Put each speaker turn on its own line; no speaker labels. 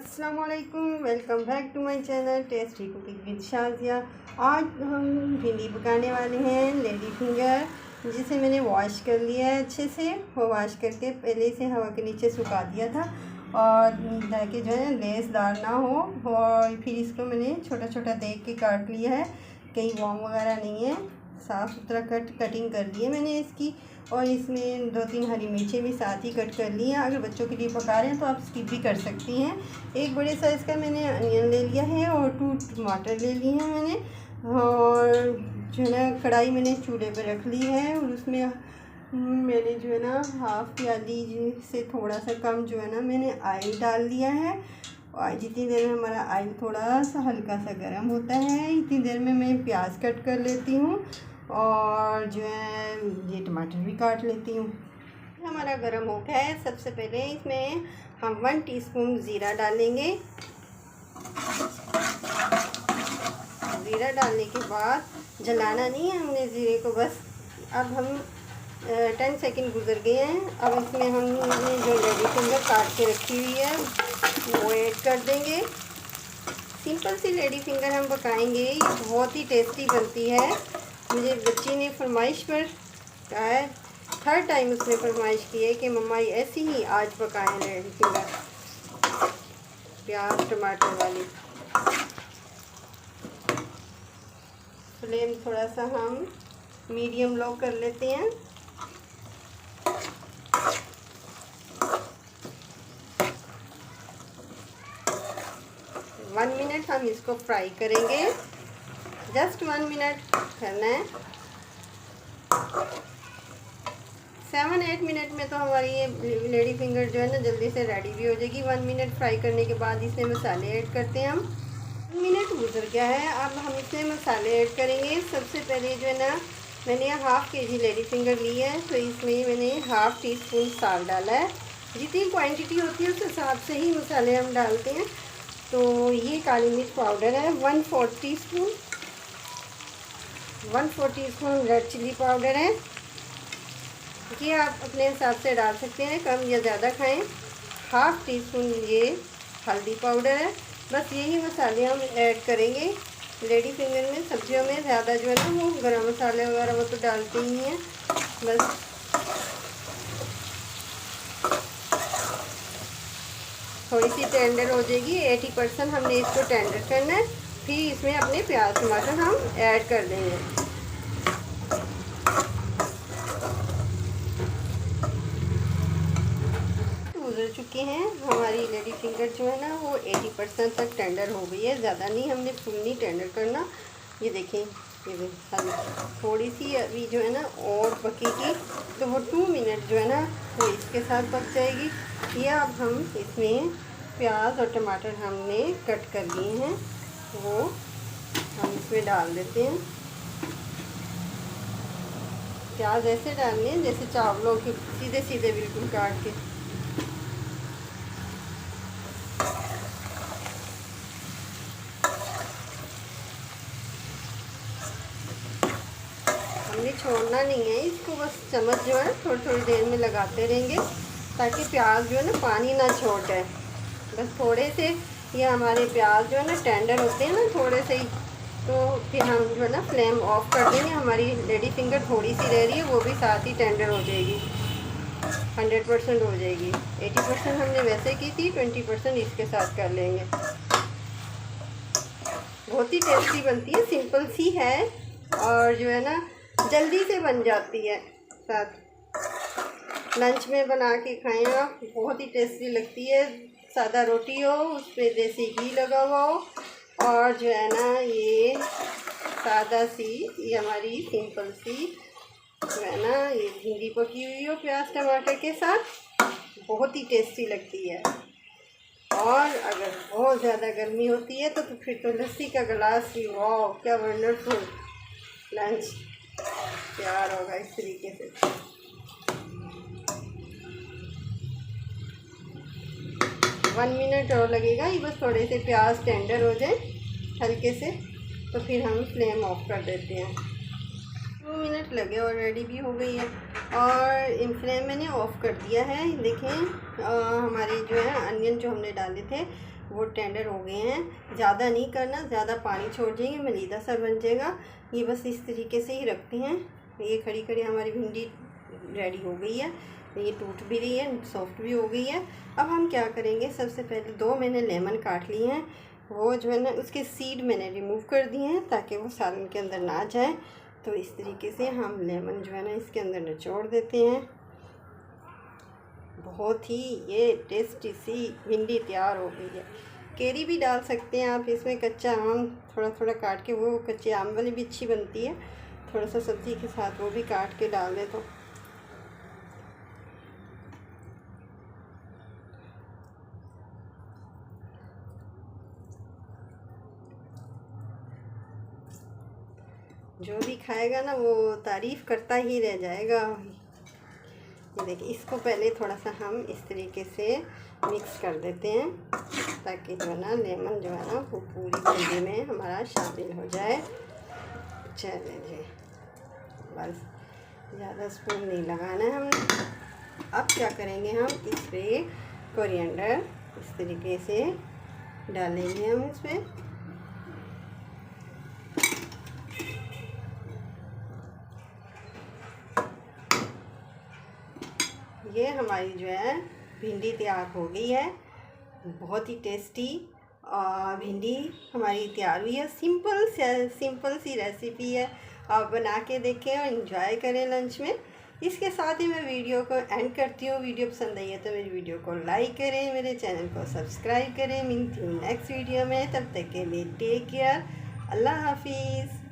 अस्सलाम वालेकुम, welcome back to my channel tasty cooking with Shazia. आज हम भिंडी पकाने वाले हैं लेडी फिंगर, जिसे मैंने वॉश कर लिया है अच्छे से। वो वॉश करके पहले से हवा के नीचे सुखा दिया था और ताकि जो है लेसदार ना हो। और फिर इसको मैंने छोटा छोटा देख के काट लिया है, कहीं वॉम वगैरह नहीं है, साफ़ सुथरा कटिंग कर ली है मैंने इसकी। और इसमें 2-3 हरी मिर्चें भी साथ ही कट कर ली हैं। अगर बच्चों के लिए पका रहे हैं तो आप स्किप भी कर सकती हैं। एक बड़े साइज़ का मैंने अनियन ले लिया है और 2 टमाटर ले लिए हैं मैंने। और जो है ना कढ़ाई मैंने चूल्हे पर रख ली है और उसमें मैंने जो है ना हाफ़ प्याली से थोड़ा सा कम जो है ना मैंने ऑयल डाल दिया है। और जितनी देर में हमारा ऑयल थोड़ा सा हल्का सा गर्म होता है, इतनी देर में मैं प्याज कट कर लेती हूँ और जो है ये टमाटर भी काट लेती हूँ। हमारा गर्म हो गया है। सबसे पहले इसमें हम 1 टीस्पून ज़ीरा डालेंगे। ज़ीरा डालने के बाद जलाना नहीं है हमने ज़ीरे को, बस अब हम 10 सेकंड गुजर गए हैं। अब इसमें हमने जो लेडी फिंगर काट के रखी हुई है वो ऐड कर देंगे। सिंपल सी लेडी फिंगर हम पकाएंगे, ये बहुत ही टेस्टी बनती है। मुझे बच्ची ने फरमाइश पर कहा है, 3rd टाइम उसने फरमाइश की है कि मम्मा ऐसी ही आज पकाएं लेडी फिंगर, प्याज टमाटर वाली। फ्लेम थोड़ा सा हम मीडियम लो कर लेते हैं। वन मिनट हम इसको फ्राई करेंगे, जस्ट 1 मिनट करना है। 7-8 मिनट में तो हमारी ये लेडी फिंगर जो है ना जल्दी से रेडी भी हो जाएगी। 1 मिनट फ्राई करने के बाद इसमें मसाले ऐड करते हैं हम। 1 मिनट गुजर गया है, अब हम इसमें मसाले ऐड करेंगे। सबसे पहले जो है ना मैंने 1/2 kg लेडी फिंगर ली है, तो इसमें मैंने 1/2 टीस्पून साल्ट डाला है। जितनी क्वांटिटी होती है उस हिसाब से ही मसाले हम डालते हैं। तो ये काली मिर्च पाउडर है 1/4 teaspoon, 1/4 teaspoon red chilli powder है। ये आप अपने हिसाब से डाल सकते हैं, कम या ज़्यादा खाएं। 1/2 टीस्पून ये हल्दी पाउडर है। बस यही मसाले हम ऐड करेंगे लेडी फिंगर में। सब्जियों में ज़्यादा जो है ना वो गरम मसाले वगैरह वो तो डालते ही हैं। बस थोड़ी सी टेंडर हो जाएगी, 80% हमने इसको टेंडर करना है। फिर इसमें अपने प्याज टमाटर हम ऐड कर देंगे। गुजर चुके हैं, हमारी लेडी फिंगर जो है ना वो 80% तक टेंडर हो गई है। ज़्यादा नहीं, हमने फुल नहीं टेंडर करना। ये देखें, ये थोड़ी सी अभी जो है ना और पकेगी, तो वो 2 मिनट जो है ना वो इसके साथ पक जाएगी। ये अब हम इसमें प्याज और टमाटर हमने कट कर लिए हैं वो हम इसमें डाल देते हैं। प्याज ऐसे डालने हैं जैसे चावलों के, सीधे सीधे बिल्कुल काट के। हमने छोड़ना नहीं है इसको, बस चम्मच जो है थोड़ी थोड़ी देर में लगाते रहेंगे ताकि प्याज जो है ना पानी ना छोड़ जाए। बस थोड़े से ये हमारे प्याज जो है ना टेंडर होते हैं ना थोड़े से ही, तो फिर हम जो है ना फ्लेम ऑफ कर देंगे। हमारी लेडी फिंगर थोड़ी सी रह रही है, वो भी साथ ही टेंडर हो जाएगी, 100% हो जाएगी। 80% हमने वैसे की थी, 20% इसके साथ कर लेंगे। बहुत ही टेस्टी बनती है, सिंपल सी है और जो है ना जल्दी से बन जाती है। साथ लंच में बना के खाएं आप, बहुत ही टेस्टी लगती है। सादा रोटी हो, उस पर देसी घी लगा हुआ हो और जो है ना ये सादा सी, ये हमारी सिंपल सी जो है ना ये भिंडी पकी हुई हो प्याज टमाटर के साथ, बहुत ही टेस्टी लगती है। और अगर बहुत ज़्यादा गर्मी होती है तो फिर तो लस्सी का गिलास भी, वाह क्या वंडरफुल लंच तैयार होगा इस तरीके से। 1 मिनट और लगेगा, ये बस थोड़े से प्याज टेंडर हो जाए हल्के से, तो फिर हम फ्लेम ऑफ कर देते हैं। 2 मिनट लगे और रेडी भी हो गई है। और फ्लेम मैंने ऑफ़ कर दिया है। देखें हमारे जो है अनियन जो हमने डाले थे वो टेंडर हो गए हैं। ज़्यादा नहीं करना, ज़्यादा पानी छोड़ जाएंगे, मलीदा सा बन जाएगा। ये बस इस तरीके से ही रखते हैं। ये खड़ी खड़ी हमारी भिंडी रेडी हो गई है। ये टूट भी रही है, सॉफ्ट भी हो गई है। अब हम क्या करेंगे, सबसे पहले 2 मैंने लेमन काट लिए हैं, वो जो है ना उसके सीड मैंने रिमूव कर दिए हैं ताकि वो सालन के अंदर ना जाए। तो इस तरीके से हम लेमन जो है ना इसके अंदर निचोड़ देते हैं। बहुत ही ये टेस्टी सी भिंडी तैयार हो गई है। केरी भी डाल सकते हैं आप इसमें, कच्चा आम थोड़ा थोड़ा काट के, वो कच्चे आम वाली भी अच्छी बनती है। थोड़ा सा सब्ज़ी के साथ वो भी काट के डाल दें तो। जो भी खाएगा ना वो तारीफ़ करता ही रह जाएगा। ये देखिए, इसको पहले थोड़ा सा हम इस तरीके से मिक्स कर देते हैं ताकि जो है ना लेमन जो है ना वो पूरी भिंडी में हमारा शामिल हो जाए। चलिए जी, बस ज़्यादा स्पून नहीं लगाना है हमने। अब क्या करेंगे, हम इस पर कोरिएंडर इस तरीके से डालेंगे हम इसमें। ये हमारी जो है भिंडी तैयार हो गई है। बहुत ही टेस्टी भिंडी हमारी तैयार हुई है। सिंपल सी रेसिपी है, आप बना के देखें और इन्जॉय करें लंच में। इसके साथ ही मैं वीडियो को एंड करती हूँ। वीडियो पसंद आई है तो मेरी वीडियो को लाइक करें, मेरे चैनल को सब्सक्राइब करें। मिलती हूँ नेक्स्ट वीडियो में, तब तक के लिए टेक केयर, अल्लाह हाफिज़।